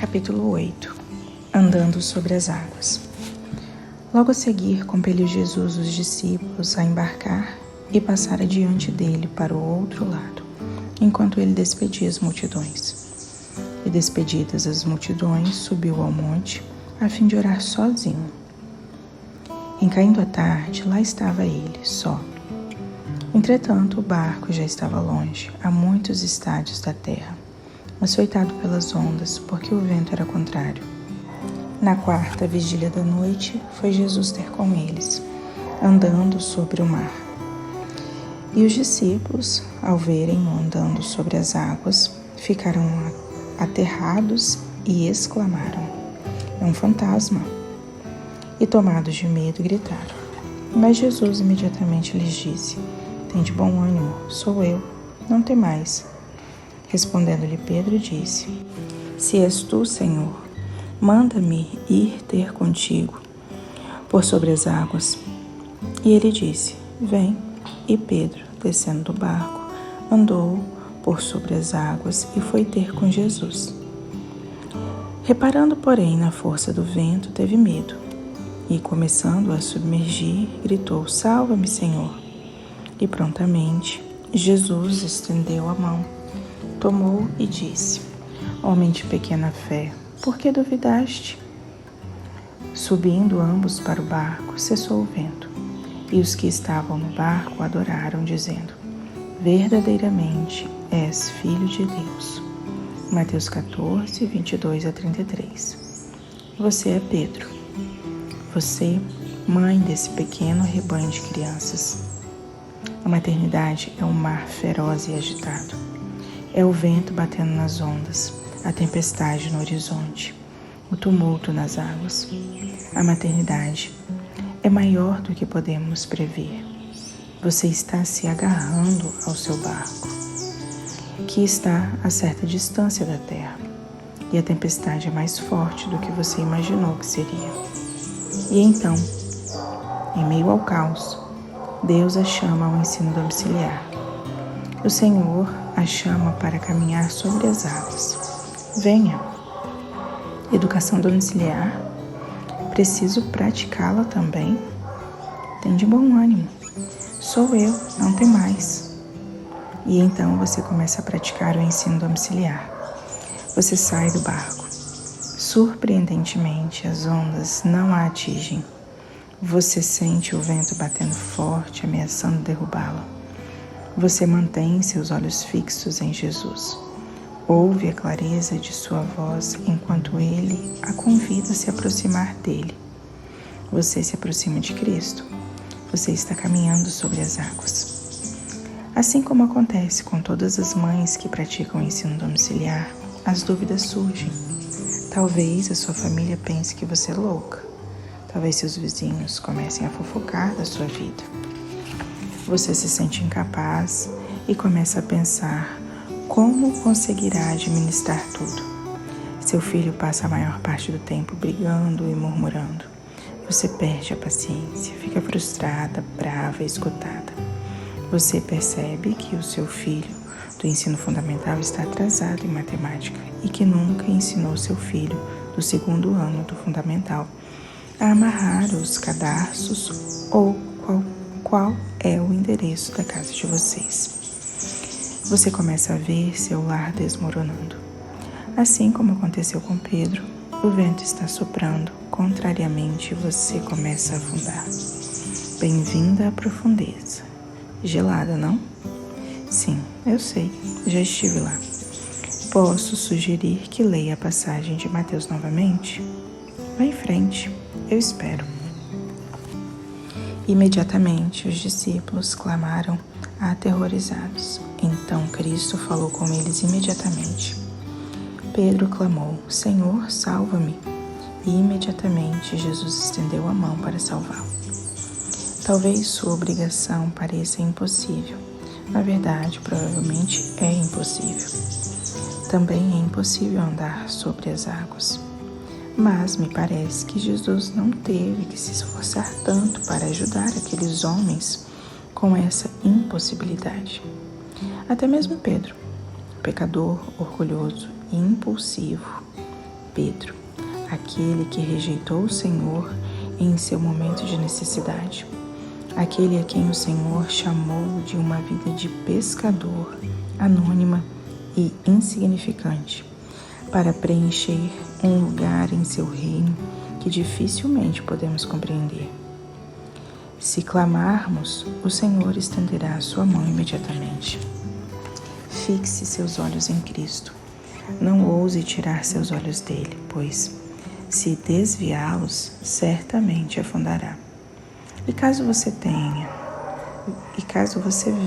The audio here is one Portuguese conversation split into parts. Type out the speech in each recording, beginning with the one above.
Capítulo 8. Andando sobre as águas. Logo a seguir, compeliu Jesus os discípulos a embarcar e passar adiante dele para o outro lado, enquanto ele despedia as multidões. E despedidas as multidões, subiu ao monte, a fim de orar sozinho. Em caindo a tarde, lá estava ele, só. Entretanto, o barco já estava longe, a muitos estádios da terra, açoitado pelas ondas, porque o vento era contrário. Na quarta vigília da noite, foi Jesus ter com eles, andando sobre o mar. E os discípulos, ao verem-no andando sobre as águas, ficaram aterrados e exclamaram: "É um fantasma!" E tomados de medo, gritaram. Mas Jesus imediatamente lhes disse: "Tende bom ânimo, sou eu, não temais." Respondendo-lhe Pedro, disse: "Se és tu, Senhor, manda-me ir ter contigo por sobre as águas." E ele disse: "Vem." E Pedro, descendo do barco, andou por sobre as águas e foi ter com Jesus. Reparando, porém, na força do vento, teve medo e, começando a submergir, gritou: "Salva-me, Senhor!" E prontamente Jesus estendeu a mão, tomou e disse: "Homem de pequena fé, por que duvidaste?" Subindo ambos para o barco, cessou o vento, e os que estavam no barco adoraram, dizendo: "Verdadeiramente és Filho de Deus." Mateus 14, 22-33. Você é Pedro. Você, mãe desse pequeno rebanho de crianças. A maternidade é um mar feroz e agitado. É o vento batendo nas ondas, a tempestade no horizonte, o tumulto nas águas. A maternidade é maior do que podemos prever. Você está se agarrando ao seu barco, que está a certa distância da terra, e a tempestade é mais forte do que você imaginou que seria. E então, em meio ao caos, Deus a chama ao ensino domiciliar. O Senhor a chama para caminhar sobre as águas. Venha. Educação domiciliar? Preciso praticá-la também? Tende bom ânimo. Sou eu, não temais. E então você começa a praticar o ensino domiciliar. Você sai do barco. Surpreendentemente, as ondas não a atingem. Você sente o vento batendo forte, ameaçando derrubá-la. Você mantém seus olhos fixos em Jesus. Ouve a clareza de sua voz enquanto Ele a convida a se aproximar dele. Você se aproxima de Cristo. Você está caminhando sobre as águas. Assim como acontece com todas as mães que praticam o ensino domiciliar, as dúvidas surgem. Talvez a sua família pense que você é louca. Talvez seus vizinhos comecem a fofocar da sua vida. Você se sente incapaz e começa a pensar como conseguirá administrar tudo. Seu filho passa a maior parte do tempo brigando e murmurando. Você perde a paciência, fica frustrada, brava e esgotada. Você percebe que o seu filho do ensino fundamental está atrasado em matemática e que nunca ensinou seu filho do segundo ano do fundamental a amarrar os cadarços ou qual é o endereço da casa de vocês. Você começa a ver seu lar desmoronando. Assim como aconteceu com Pedro, o vento está soprando, contrariamente você começa a afundar. Bem-vinda à profundeza. Gelada, não? Sim, eu sei, já estive lá. Posso sugerir que leia a passagem de Mateus novamente? Vá em frente, eu espero. Imediatamente os discípulos clamaram aterrorizados. Então Cristo falou com eles imediatamente. Pedro clamou: "Senhor, salva-me!" E imediatamente Jesus estendeu a mão para salvá-lo. Talvez sua obrigação pareça impossível. Na verdade, provavelmente é impossível. Também é impossível andar sobre as águas. Mas me parece que Jesus não teve que se esforçar tanto para ajudar aqueles homens com essa impossibilidade. Até mesmo Pedro, pecador, orgulhoso e impulsivo, Pedro, aquele que rejeitou o Senhor em seu momento de necessidade, aquele a quem o Senhor chamou de uma vida de pescador, anônima e insignificante, para preencher um lugar em seu reino que dificilmente podemos compreender. Se clamarmos, o Senhor estenderá a sua mão imediatamente. Fixe seus olhos em Cristo. Não ouse tirar seus olhos dele, pois, se desviá-los, certamente afundará. E caso você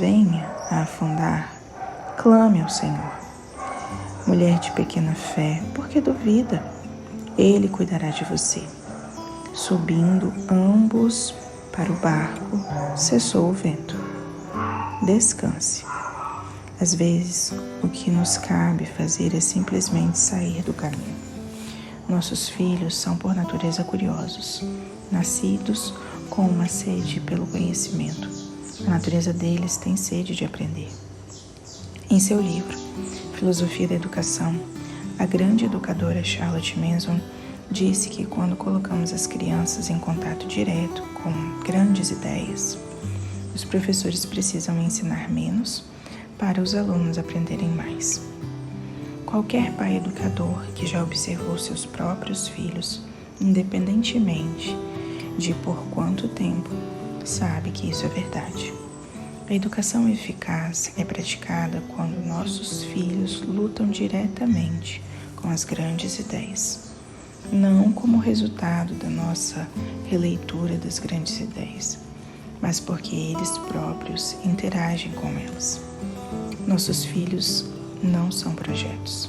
venha a afundar, clame ao Senhor. Mulher de pequena fé, por que duvida? Ele cuidará de você. Subindo ambos para o barco, cessou o vento. Descanse. Às vezes, o que nos cabe fazer é simplesmente sair do caminho. Nossos filhos são por natureza curiosos, nascidos com uma sede pelo conhecimento. A natureza deles tem sede de aprender. Em seu livro, Filosofia da Educação, a grande educadora Charlotte Manson disse que quando colocamos as crianças em contato direto com grandes ideias, os professores precisam ensinar menos para os alunos aprenderem mais. Qualquer pai educador que já observou seus próprios filhos, independentemente de por quanto tempo, sabe que isso é verdade. A educação eficaz é praticada quando nossos filhos lutam diretamente com as grandes ideias, não como resultado da nossa releitura das grandes ideias, mas porque eles próprios interagem com elas. Nossos filhos não são projetos.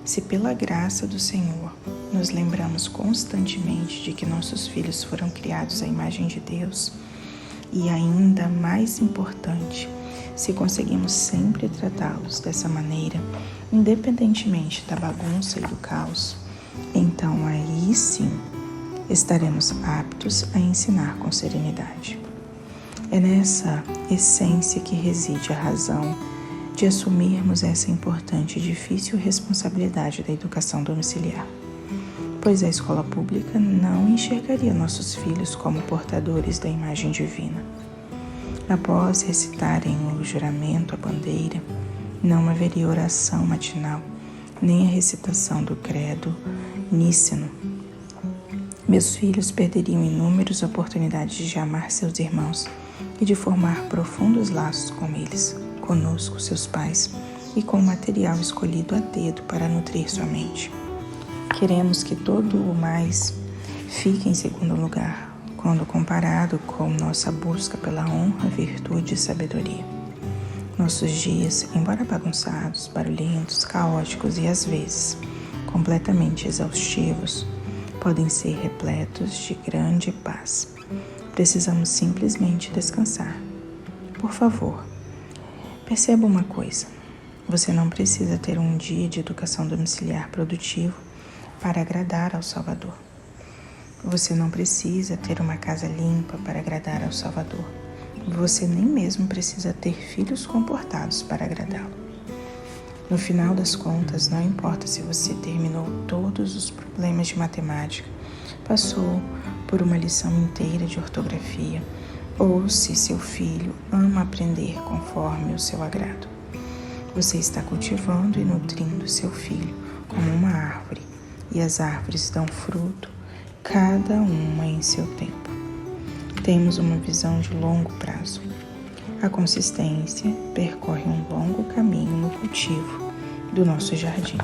Se pela graça do Senhor nos lembramos constantemente de que nossos filhos foram criados à imagem de Deus, e ainda mais importante, se conseguimos sempre tratá-los dessa maneira, independentemente da bagunça e do caos, então aí sim estaremos aptos a ensinar com serenidade. É nessa essência que reside a razão de assumirmos essa importante e difícil responsabilidade da educação domiciliar, pois a escola pública não enxergaria nossos filhos como portadores da imagem divina. Após recitarem o juramento à bandeira, não haveria oração matinal, nem a recitação do credo níceno. Meus filhos perderiam inúmeras oportunidades de amar seus irmãos e de formar profundos laços com eles, conosco, seus pais, e com o material escolhido a dedo para nutrir sua mente. Queremos que todo o mais fique em segundo lugar, quando comparado com nossa busca pela honra, virtude e sabedoria. Nossos dias, embora bagunçados, barulhentos, caóticos e às vezes completamente exaustivos, podem ser repletos de grande paz. Precisamos simplesmente descansar. Por favor, perceba uma coisa. Você não precisa ter um dia de educação domiciliar produtivo para agradar ao Salvador. Você não precisa ter uma casa limpa para agradar ao Salvador. Você nem mesmo precisa ter filhos comportados para agradá-lo. No final das contas, não importa se você terminou todos os problemas de matemática, passou por uma lição inteira de ortografia, ou se seu filho ama aprender conforme o seu agrado. Você está cultivando e nutrindo seu filho como uma árvore, e as árvores dão fruto, cada uma em seu tempo. Temos uma visão de longo prazo. A consistência percorre um longo caminho no cultivo do nosso jardim.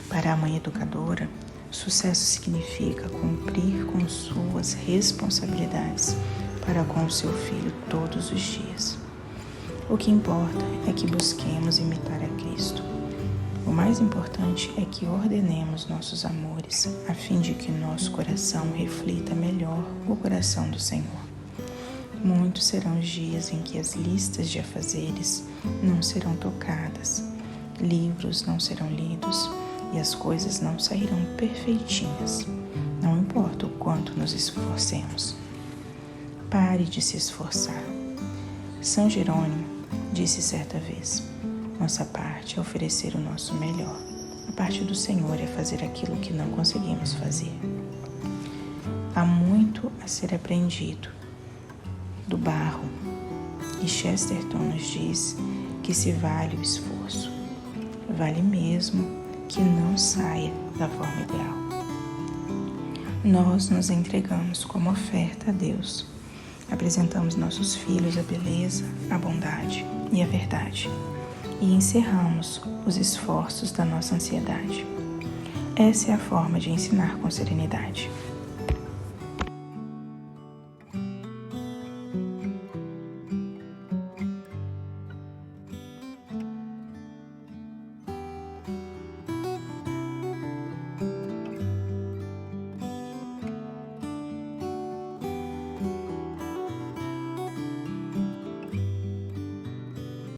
Para a mãe educadora, sucesso significa cumprir com suas responsabilidades para com o seu filho todos os dias. O que importa é que busquemos imitar a Cristo. O mais importante é que ordenemos nossos amores, a fim de que nosso coração reflita melhor o coração do Senhor. Muitos serão os dias em que as listas de afazeres não serão tocadas, livros não serão lidos e as coisas não sairão perfeitinhas. Não importa o quanto nos esforcemos. Pare de se esforçar. São Jerônimo disse certa vez: nossa parte é oferecer o nosso melhor. A parte do Senhor é fazer aquilo que não conseguimos fazer. Há muito a ser aprendido do barro, e Chesterton nos diz que se vale o esforço, vale mesmo que não saia da forma ideal. Nós nos entregamos como oferta a Deus. Apresentamos nossos filhos a beleza, a bondade e a verdade. E encerramos os esforços da nossa ansiedade. Essa é a forma de ensinar com serenidade.